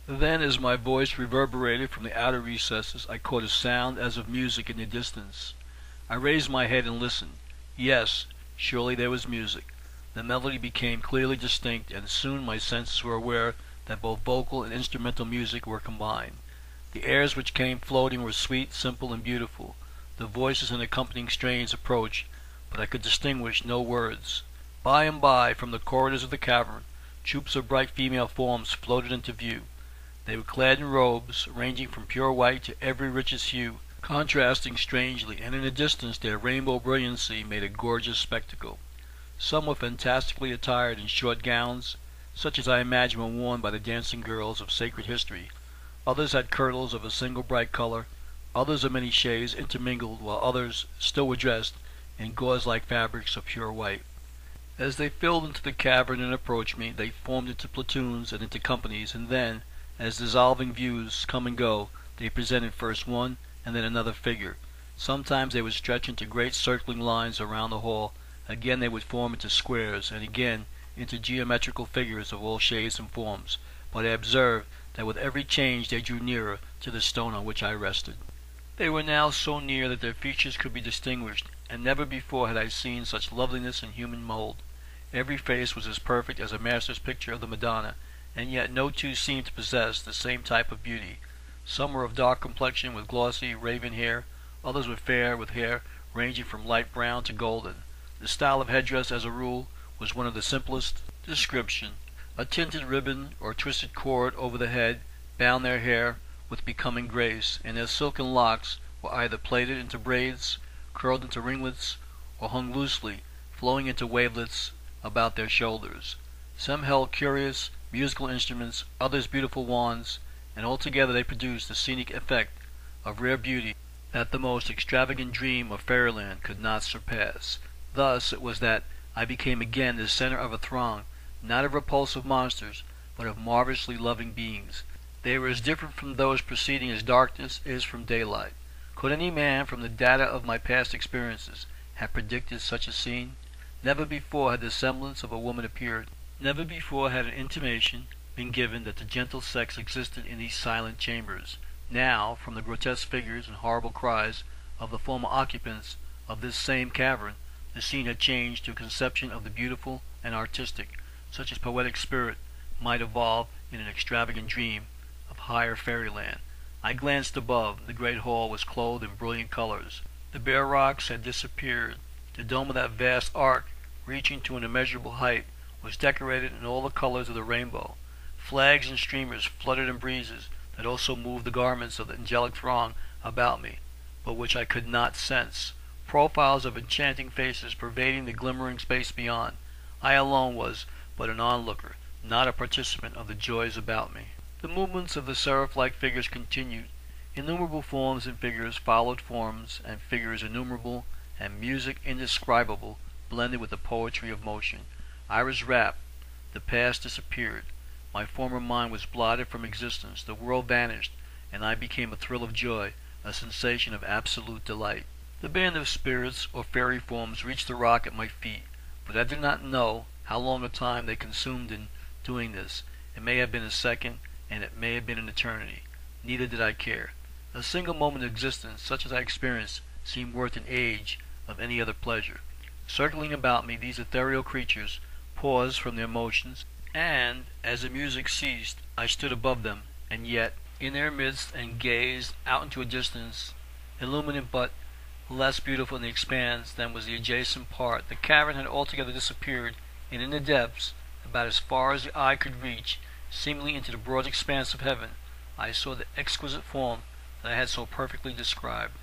Then, as my voice reverberated from the outer recesses, I caught a sound as of music in the distance. I raised my head and listened. Yes, surely there was music. The melody became clearly distinct, and soon my senses were aware that both vocal and instrumental music were combined. The airs which came floating were sweet, simple, and beautiful. The voices and accompanying strains approached, but I could distinguish no words. By and by, from the corridors of the cavern, troops of bright female forms floated into view. They were clad in robes, ranging from pure white to every richest hue, contrasting strangely, and in the distance their rainbow brilliancy made a gorgeous spectacle. Some were fantastically attired in short gowns, such as I imagine were worn by the dancing girls of sacred history. Others had kirtles of a single bright color, others of many shades intermingled, while others still were dressed in gauze-like fabrics of pure white. As they filled into the cavern and approached me, they formed into platoons and into companies, and then, as dissolving views come and go, they presented first one and then another figure. Sometimes they would stretch into great circling lines around the hall, again they would form into squares, and again into geometrical figures of all shades and forms, but I observed that with every change they drew nearer to the stone on which I rested. They were now so near that their features could be distinguished, and never before had I seen such loveliness in human mold. Every face was as perfect as a master's picture of the Madonna, and yet no two seemed to possess the same type of beauty. Some were of dark complexion with glossy raven hair, others were fair with hair ranging from light brown to golden. The style of headdress, as a rule, was one of the simplest description. A tinted ribbon or twisted cord over the head bound their hair with becoming grace, and their silken locks were either plaited into braids, curled into ringlets, or hung loosely, flowing into wavelets about their shoulders. Some held curious musical instruments, others beautiful wands, and altogether they produced the scenic effect of rare beauty that the most extravagant dream of fairyland could not surpass. Thus it was that I became again the center of a throng, not of repulsive monsters, but of marvelously loving beings. They were as different from those preceding as darkness is from daylight. Could any man, from the data of my past experiences, have predicted such a scene? Never before had the semblance of a woman appeared. Never before had an intimation been given that the gentle sex existed in these silent chambers. Now, from the grotesque figures and horrible cries of the former occupants of this same cavern, the scene had changed to a conception of the beautiful and artistic, such as poetic spirit might evolve in an extravagant dream of higher fairyland. I glanced above. The great hall was clothed in brilliant colors. The bare rocks had disappeared. The dome of that vast arch, reaching to an immeasurable height, was decorated in all the colors of the rainbow. Flags and streamers fluttered in breezes that also moved the garments of the angelic throng about me, but which I could not sense. Profiles of enchanting faces pervading the glimmering space beyond. I alone was but an onlooker, not a participant of the joys about me. The movements of the seraph-like figures continued. Innumerable forms and figures followed forms and figures innumerable, and music indescribable blended with the poetry of motion. I was rapt. The past disappeared. My former mind was blotted from existence. The world vanished, and I became a thrill of joy, a sensation of absolute delight. The band of spirits or fairy forms reached the rock at my feet, but I did not know how long a time they consumed in doing this. It may have been a second, and it may have been an eternity. Neither did I care. A single moment of existence, such as I experienced, seemed worth an age of any other pleasure. Circling about me, these ethereal creatures paused from their motions, and, as the music ceased, I stood above them, and yet in their midst, and gazed out into a distance, illumined but less beautiful in the expanse than was the adjacent part. The cavern had altogether disappeared, and in the depths, about as far as the eye could reach, seemingly into the broad expanse of heaven, I saw the exquisite form that I had so perfectly described.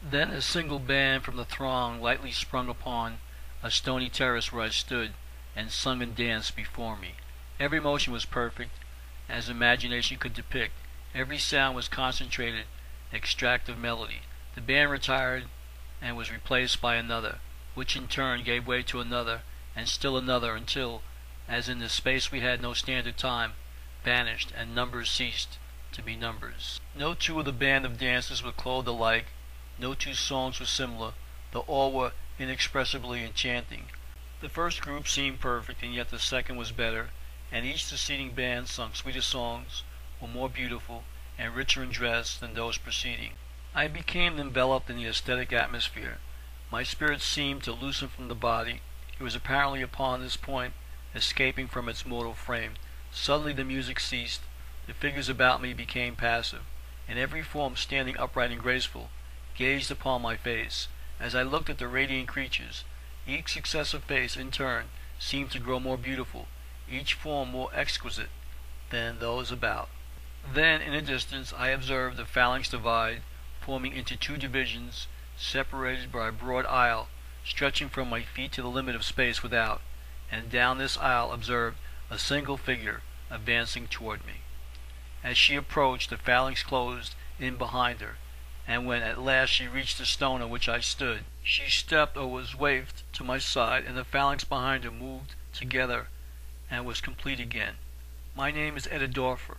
Then a single band from the throng lightly sprung upon a stony terrace where I stood, and sung and danced before me. Every motion was perfect, as imagination could depict. Every sound was concentrated, extractive melody. The band retired and was replaced by another, which in turn gave way to another, and still another, until, as in this space we had no standard time, vanished, and numbers ceased to be numbers. No two of the band of dancers were clothed alike, no two songs were similar, though all were inexpressibly enchanting. The first group seemed perfect, and yet the second was better, and each succeeding band sung sweeter songs, were more beautiful and richer in dress than those preceding. I became enveloped in the aesthetic atmosphere. My spirit seemed to loosen from the body. It was apparently upon this point, escaping from its mortal frame. Suddenly the music ceased. The figures about me became passive, and every form standing upright and graceful gazed upon my face. As I looked at the radiant creatures, each successive face in turn seemed to grow more beautiful, each form more exquisite than those about. Then, in the distance, I observed the phalanx divide, forming into two divisions, separated by a broad aisle, stretching from my feet to the limit of space without, and down this aisle observed a single figure advancing toward me. As she approached, the phalanx closed in behind her, and when at last she reached the stone on which I stood, she stepped or was wafted to my side, and the phalanx behind her moved together and was complete again. My name is Etidorpha.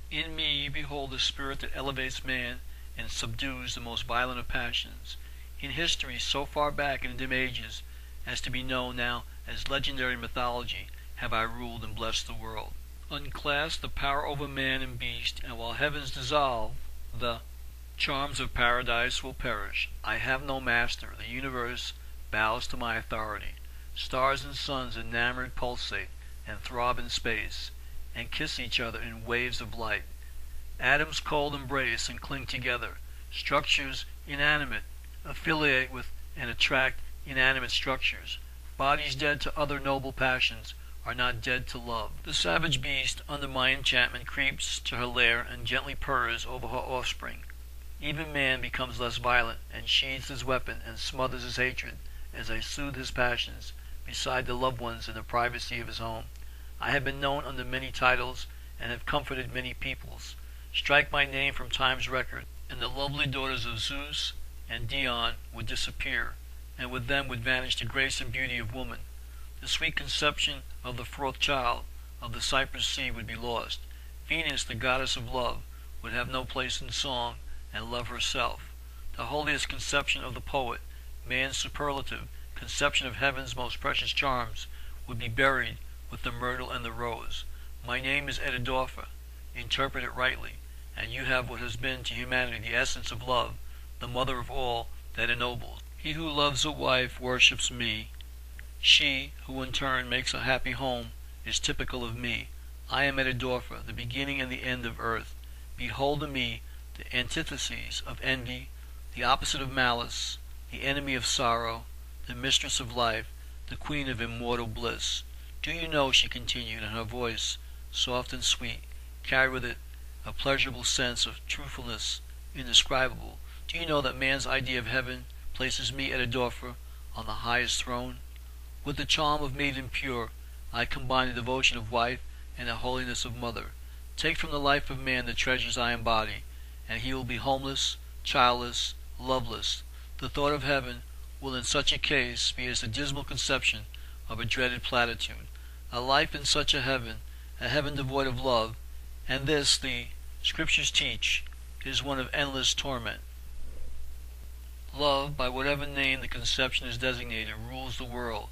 In me you behold the spirit that elevates man and subdues the most violent of passions. In history, so far back in the dim ages as to be known now as legendary mythology, have I ruled and blessed the world. Unclasped the power over man and beast, and while heavens dissolve, the charms of paradise will perish. I have no master. The universe bows to my authority. Stars and suns enamored pulsate and throb in space, and kiss each other in waves of light. Atoms cold embrace and cling together. Structures inanimate affiliate with and attract inanimate structures. Bodies dead to other noble passions are not dead to love. The savage beast, under my enchantment, creeps to her lair and gently purrs over her offspring. Even man becomes less violent, and sheathes his weapon and smothers his hatred, as I soothe his passions beside the loved ones in the privacy of his home. I have been known under many titles, and have comforted many peoples. Strike my name from time's record, and the lovely daughters of Zeus and Dion would disappear, and with them would vanish the grace and beauty of woman. The sweet conception of the fourth child of the Cypress Sea would be lost. Venus, the goddess of love, would have no place in song, and love herself. The holiest conception of the poet, man's superlative conception of heaven's most precious charms, would be buried with the myrtle and the rose. My name is Etidorpha. Interpret it rightly, and you have what has been to humanity the essence of love, the mother of all that ennobles. He who loves a wife worships me. She, who in turn makes a happy home, is typical of me. I am Etidorpha, the beginning and the end of earth. Behold in me the antitheses of envy, the opposite of malice, the enemy of sorrow, the mistress of life, the queen of immortal bliss. Do you know, she continued, and her voice, soft and sweet, carried with it a pleasurable sense of truthfulness indescribable, do you know that man's idea of heaven places me, Etidorpha, on the highest throne? With the charm of maiden pure, I combine the devotion of wife and the holiness of mother. Take from the life of man the treasures I embody, and he will be homeless, childless, loveless. The thought of heaven will in such a case be as the dismal conception of a dreaded platitude. A life in such a heaven devoid of love, and this, the Scriptures teach, is one of endless torment. Love, by whatever name the conception is designated, rules the world.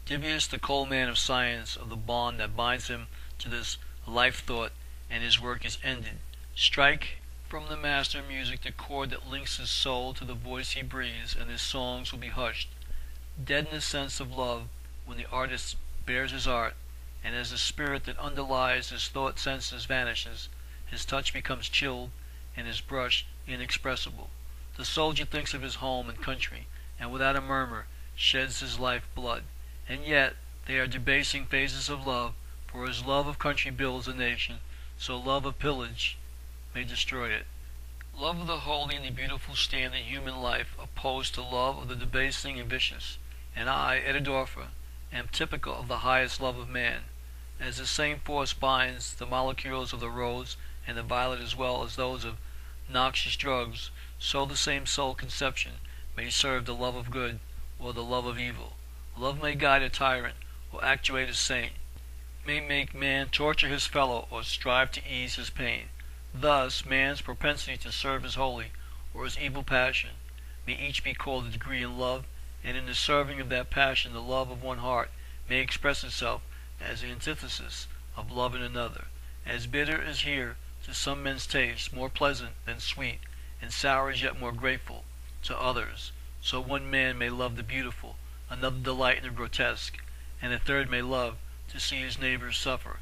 Divius, the cold man of science, of the bond that binds him to this life thought, and his work is ended. Strike from the master of music the chord that links his soul to the voice he breathes, and his songs will be hushed. Dead in the sense of love, when the artist bears his art, and as the spirit that underlies his thought senses vanishes, his touch becomes chilled, and his brush inexpressible. The soldier thinks of his home and country, and without a murmur sheds his life blood. And yet they are debasing phases of love, for as love of country builds a nation, so love of pillage may destroy it. Love of the holy and the beautiful stand in human life opposed to love of the debasing and vicious. And I, Etidorpha, am typical of the highest love of man. As the same force binds the molecules of the rose and the violet as well as those of noxious drugs, so the same soul conception may serve the love of good or the love of evil. Love may guide a tyrant or actuate a saint, may make man torture his fellow or strive to ease his pain. Thus, man's propensity to serve his holy or his evil passion may each be called a degree in love, and in the serving of that passion the love of one heart may express itself as the antithesis of love in another. As bitter is here to some men's taste, more pleasant than sweet, and sour is yet more grateful to others. So one man may love the beautiful, another delight in the grotesque, and a third may love to see his neighbors suffer.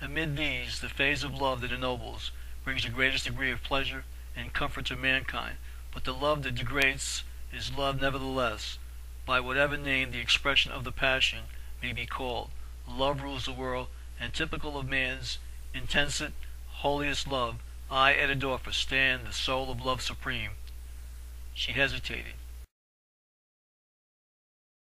Amid these, the phase of love that ennobles brings the greatest degree of pleasure and comfort to mankind, but the love that degrades is love nevertheless, by whatever name the expression of the passion may be called. Love rules the world, and typical of man's intensest, holiest love, I, Etidorpha, stand the soul of love supreme. She hesitated.